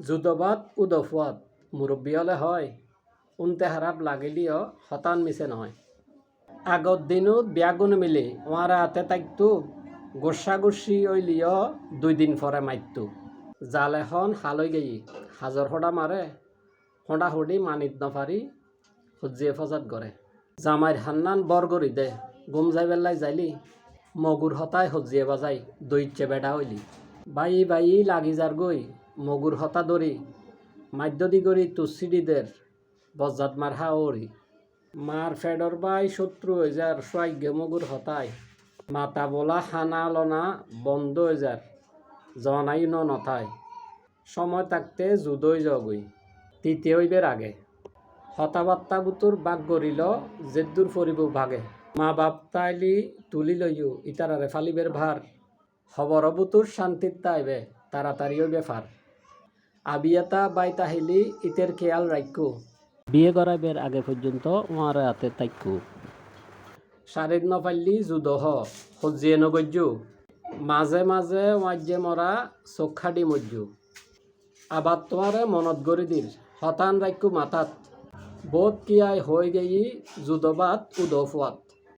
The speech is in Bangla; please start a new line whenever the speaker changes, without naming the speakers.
যুদবাদ উদফুয়াত মুরব্বী হলে হয় উনতে খারাপ লাগিলিও হতান মিছে নহয়। আগত দিনত বিয়াগুণ মিলি ওয়ারা হাতে তাইকতো গোসা গুসি হইলিও 2 দিন পরে মাইতো। জাল এখন হালই গেই হাজর হডা মারে হডা হডি মানিত নফারি হুজিয়ে ফজাত গড়ে। জামাইর হান্নান বর গড়ি দে গুম যাই বেলাই যাইলি মগুর হতায় হজিয়ে বাজাই দইচ্ছে বেড়া হইলি। বাই বাই লাগি যার গই মগুর হতা দরি মাদ্যদি গড়ি তুসিডিদের বজ্জাত মার হা ওরি। মার ফেডর বাই শত্রু হয়ে যার সোয়াগ্য মগুর হতায় মাতা বলা হানা লনা বন্ধ হয়ে যার জনাই নথায়। সময় থাকতে জুদই জগই তৃতীয় হইবের আগে হতাবার্তা বুতুর বাঘ গড়িল জেদ্দুর ফরিব ভাগে। মা বাপ তাইলি তুলি লইও ইতারারে ফালিবের ভার খবর বুতুর শান্তির তাইবে তাড়াতাড়ি হইবে ফার। আবিয়াতা বাই তাহিলি ইতের খেয়াল রাখু বিয়ে করাইবের আগে পর্যন্ত ওয়ার হাতে তাইকু। শারীর নপাইলি যুদহ সজিয়ে নগজ্জু মাঝে মাঝে ওয়াজ্যে মরা চোখাডি মজ্জু। আবার তোমারে মনত গড়ি দির হতান রাখু মাথাত বোধ কিয়াই হয়ে গেই যুদবাদ উদফুয়াত।